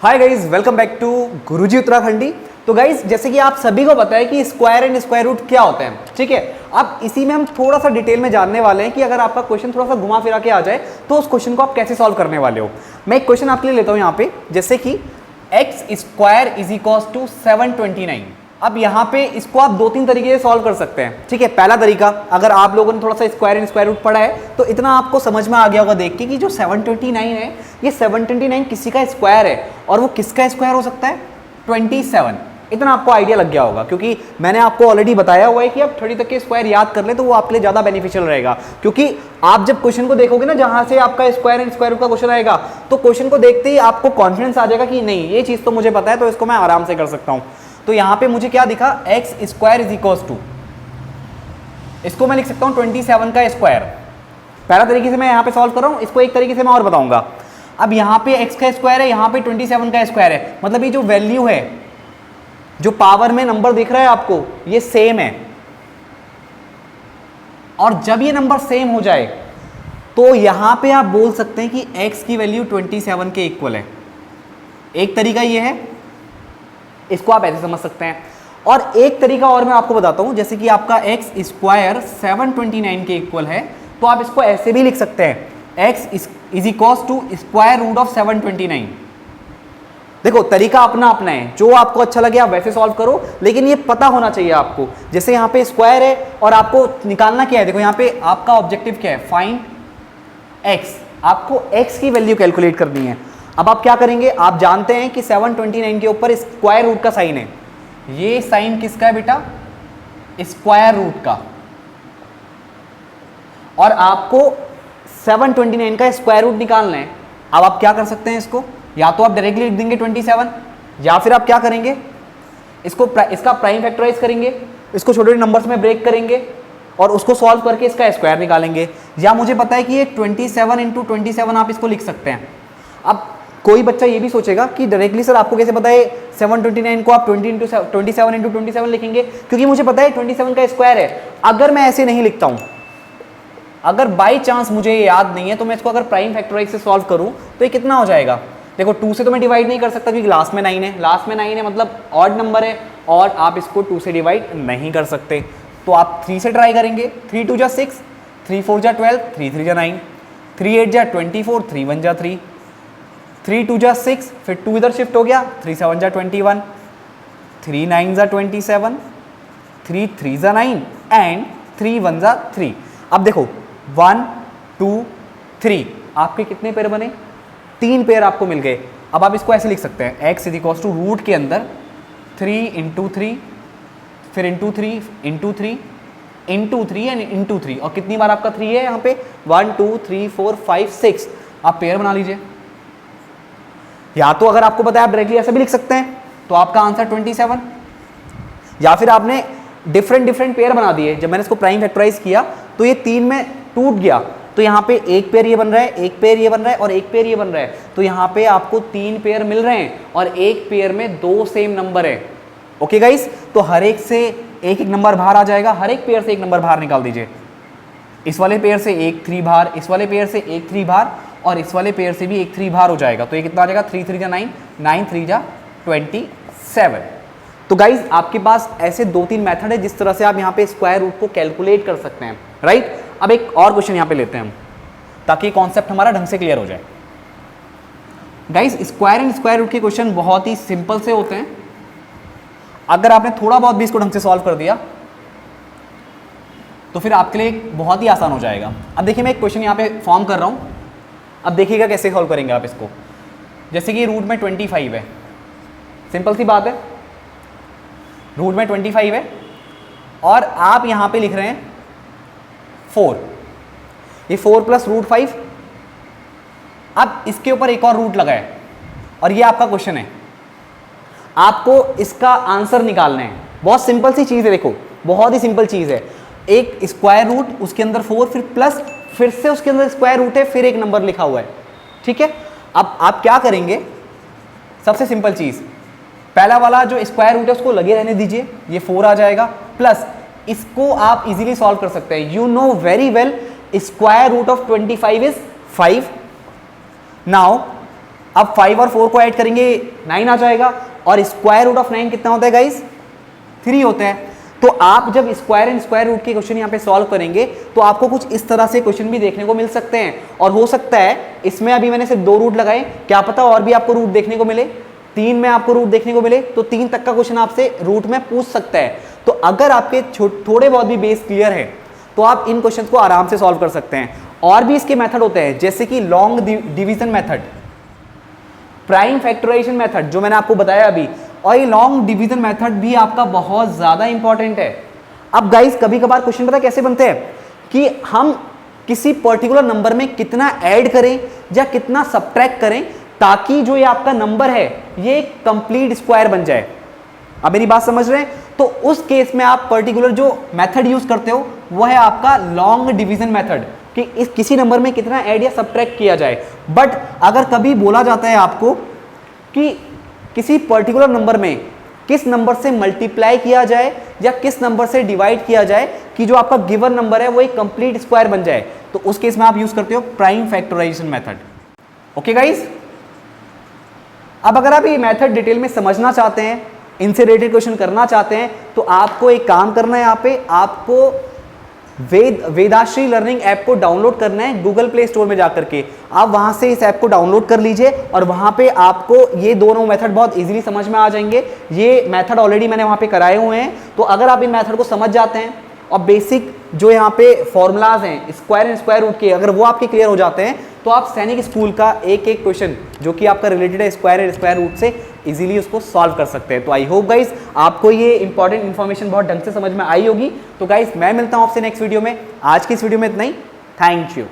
Hi guys, welcome back to Guruji Uttarakhandi. तो guys, जैसे कि आप सभी को पता है कि स्क्वायर एंड स्क्वायर रूट क्या होते हैं, ठीक है। अब इसी में हम थोड़ा सा डिटेल में जानने वाले हैं कि अगर आपका क्वेश्चन थोड़ा सा घुमा फिरा के आ जाए तो उस क्वेश्चन को आप कैसे सॉल्व करने वाले हो। मैं एक क्वेश्चन आपके लिए लेता हूं यहाँ पे, जैसे कि x square is equal to 729। अब यहाँ पे इसको आप 2-3 तरीके से सॉल्व कर सकते हैं, ठीक है। पहला तरीका, अगर आप लोगों ने थोड़ा सा स्क्वायर एंड स्क्वायर रूट पढ़ा है तो इतना आपको समझ में आ गया होगा देख के कि जो 729 है ये 729 किसी का स्क्वायर है, और वो किसका स्क्वायर हो सकता है, 27। इतना आपको आइडिया लग गया होगा, क्योंकि मैंने आपको ऑलरेडी बताया हुआ है कि आप 30 तक के स्क्वायर याद कर ले तो वो आपके लिए ज़्यादा बेनिफिशियल रहेगा। क्योंकि आप जब क्वेश्चन को देखोगे ना, जहां से आपका स्क्वायर एंड स्क्वायर रूट का क्वेश्चन आएगा, तो क्वेश्चन को देखते ही आपको कॉन्फिडेंस आ जाएगा कि नहीं, ये चीज़ तो मुझे पता है, तो इसको मैं आराम से कर सकता हूँ। तो यहाँ पे मुझे क्या दिखा, x square is equal to, इसको मैं लिख सकता हूँ 27 का स्क्वायर। पहला तरीके से मैं यहाँ पे सॉल्व कर रहा हूँ, इसको एक तरीके से मैं और बताऊंगा। अब यहाँ पे x का स्क्वायर है, यहाँ पे 27 का स्क्वायर है, मतलब ये जो वैल्यू है, जो पावर में नंबर दिख रहा है आपको, ये सेम है। और जब ये नंबर सेम हो जाए तो यहां पे आप बोल सकते हैं कि x की वैल्यू 27 के इक्वल है। एक तरीका ये है, इसको आप ऐसे समझ सकते हैं। और एक तरीका और मैं आपको बताता हूं, जैसे कि आपका x स्क्वायर 729 के इक्वल है, तो आप इसको ऐसे भी लिख सकते हैं, x is equal to square root of 729। देखो, तरीका अपना अपना है, जो आपको अच्छा लगे आप वैसे सॉल्व करो, लेकिन ये पता होना चाहिए आपको। जैसे यहाँ पे स्क्वायर है और आपको निकालना क्या है, देखो यहाँ पे आपका ऑब्जेक्टिव क्या है, फाइंड x। आपको x की वैल्यू कैलकुलेट करनी है। अब आप क्या करेंगे, आप जानते हैं कि 729 के ऊपर स्क्वायर रूट का साइन है। ये साइन किसका है बेटा, स्क्वायर रूट का। और आपको 729 का स्क्वायर रूट निकालना है। अब आप क्या कर सकते हैं, इसको या तो आप डायरेक्टली लिख देंगे 27, या फिर आप क्या करेंगे, इसका प्राइम फैक्टराइज करेंगे, इसको छोटे छोटे नंबर्स में ब्रेक करेंगे और उसको सॉल्व करके इसका स्क्वायर निकालेंगे। या मुझे पता है कि ये 27 इंटू 27 आप इसको लिख सकते हैं। अब कोई बच्चा ये भी सोचेगा कि डायरेक्टली सर आपको कैसे पता है 729 को आप 27 इंटू 27 लिखेंगे, क्योंकि मुझे पता है 27 का स्क्वायर है। अगर मैं ऐसे नहीं लिखता हूं, अगर बाई चांस मुझे ये याद नहीं है, तो मैं इसको अगर प्राइम फैक्टराइज से सॉल्व करूं तो ये कितना हो जाएगा। देखो, 2 से तो मैं डिवाइड नहीं कर सकता क्योंकि लास्ट में 9 है, लास्ट में 9 है मतलब ऑड नंबर है, और आप इसको 2 से डिवाइड नहीं कर सकते। तो आप 3 से ट्राई करेंगे, 3 2 जा 6, 3 4 जा 12, 3 3 जा 9, 3 8 जा 24, 3 1 जा 3, 3 2 जा 6, फिर 2 इधर शिफ्ट हो गया, 3 7 जा 21, 3 9 जा 27, 3 3 जा 9 एंड 3 1 जा 3। अब देखो 1 2 3 आपके कितने पेयर बने, 3 पेयर आपको मिल गए। अब आप इसको ऐसे लिख सकते हैं, x is equal to root के अंदर 3 इंटू 3, फिर into 3 into 3 into 3 and into 3। और कितनी बार आपका 3 है यहाँ पे, 1 2 3 4 5 6। आप पेयर बना लीजिए। या तो अगर आपको पता है आप डायरेक्टली ऐसे भी लिख सकते हैं, तो आपका आंसर 27। या फिर आपने डिफरेंट पेयर बना दिए। जब मैंने इसको प्राइम फैक्टराइज किया तो ये 3 में टूट गया, तो यहाँ पे एक पेयर ये बन रहा है, एक पेयर ये बन रहा है और एक पेयर ये बन रहा है। तो यहाँ पे आपको 3 पेयर मिल रहे हैं और एक पेयर में 2 सेम नंबर है। ओके गाइस, तो हर एक से एक एक नंबर बाहर आ जाएगा, हर एक पेयर से एक नंबर बाहर निकाल दीजिए। इस वाले पेयर से एक 3 बाहर, इस वाले पेयर से एक 3 बाहर, और इस वाले पेयर से भी एक 3 बाहर हो जाएगा। तो ये कितना आ जाएगा, 3 3 जा 9, 9 3 जा 27। तो गाइज, आपके पास ऐसे 2-3 मेथड है जिस तरह से आप यहाँ पे स्क्वायर रूट को कैलकुलेट कर सकते हैं, राइट। अब एक और क्वेश्चन यहाँ पे लेते हैं हम, ताकि कॉन्सेप्ट हमारा ढंग से क्लियर हो जाए। Guys, square and square root के क्वेश्चन बहुत ही सिंपल से होते हैं। अगर आपने थोड़ा बहुत भी इसको ढंग से सॉल्व कर दिया तो फिर आपके लिए बहुत ही आसान हो जाएगा। अब देखिए, मैं एक क्वेश्चन यहाँ पे फॉर्म कर रहा हूँ। अब देखिएगा कैसे सॉल्व करेंगे आप इसको। जैसे कि रूट में 25 है, सिंपल सी बात है, रूट में 25 है और आप यहाँ पे लिख रहे हैं 4, ये 4 प्लस रूट 5। अब इसके ऊपर एक और रूट लगा है और ये आपका क्वेश्चन है, आपको इसका आंसर निकालना है। बहुत सिंपल सी चीज़ है, देखो बहुत ही सिंपल चीज़ है। एक स्क्वायर रूट, उसके अंदर 4, फिर प्लस, फिर से उसके अंदर स्क्वायर रूट है, फिर एक नंबर लिखा हुआ है, ठीक है। अब आप क्या करेंगे, सबसे सिंपल चीज़, पहला वाला जो स्क्वायर रूट है उसको लगे रहने दीजिए, ये 4 आ जाएगा, प्लस इसको आप इजीली सॉल्व कर सकते हैं। You know very well square root of 25 is 5। Now अब 5 और 4 को ऐड करेंगे 9 आ जाएगा, और स्क्वायर रूट ऑफ 9 कितना होता है गाइस? 3 होता है। तो आप जब स्क्वायर एंड स्क्वायर रूट के क्वेश्चन यहाँ पे सॉल्व करेंगे तो आपको कुछ इस तरह से क्वेश्चन भी देखने को मिल सकते हैं, और हो सकता है इसमें अभी मैंने सिर्फ 2 रूट लगाए, क्या पता और भी आपको रूट देखने को मिले, 3 में आपको रूट देखने को मिले, तो 3 तक का क्वेश्चन आपसे रूट में पूछ सकता है। तो अगर आपके थोड़े बहुत भी बेस क्लियर है तो आप इन क्वेश्चन को आराम से सॉल्व कर सकते हैं। और भी इसके मेथड होते हैं, जैसे कि long division method, prime factorization method जो मैंने आपको बताया अभी, और ये लॉन्ग डिवीजन मेथड भी आपका बहुत ज्यादा इंपॉर्टेंट है। अब गाइस कभी कभार क्वेश्चन पता कैसे बनते हैं कि हम किसी पर्टिकुलर नंबर में कितना ऐड करें या कितना सब्ट्रैक्ट करें ताकि जो ये आपका नंबर है ये कंप्लीट स्क्वायर बन जाए। अब मेरी बात समझ रहे हैं? तो उस केस में आप पर्टिकुलर जो मेथड यूज करते हो वो है आपका लॉन्ग डिवीजन मेथड, कि इस किसी नंबर में कितना ऐड या सब्ट्रैक्ट किया जाए। बट अगर कभी बोला जाता है आपको कि किसी पर्टिकुलर नंबर में किस नंबर से मल्टीप्लाई किया जाए या किस नंबर से डिवाइड किया जाए कि जो आपका गिवन नंबर है वो एक कंप्लीट स्क्वायर बन जाए, तो उस केस में आप यूज करते हो prime factorization method. Okay guys, अब अगर आप ये मेथड डिटेल में समझना चाहते हैं, इनसे रिलेटेड क्वेश्चन करना चाहते हैं, तो आपको एक काम करना है, यहाँ पे आपको वेदाश्री लर्निंग ऐप को डाउनलोड करना है गूगल प्ले स्टोर में जाकर के। आप वहां से इस ऐप को डाउनलोड कर लीजिए और वहां पे आपको ये दोनों मेथड बहुत इजीली समझ में आ जाएंगे। ये मेथड ऑलरेडी मैंने वहां पे कराए हुए हैं, तो अगर आप इन मेथड को समझ जाते हैं और बेसिक जो यहाँ पे फॉर्मूलाज हैं स्क्वायर एंड स्क्वायर रूट के, अगर वो आपके क्लियर हो जाते हैं तो आप सैनिक स्कूल का एक एक क्वेश्चन जो कि आपका रिलेटेड है स्क्वायर एंड स्क्वायर रूट से इजीली उसको सॉल्व कर सकते हैं। तो आई होप गाइस आपको ये इंपॉर्टेंट इन्फॉर्मेशन बहुत ढंग से समझ में आई होगी। तो गाइस मैं मिलता हूं आपसे नेक्स्ट वीडियो में। आज की इस वीडियो में इतना ही। Thank you.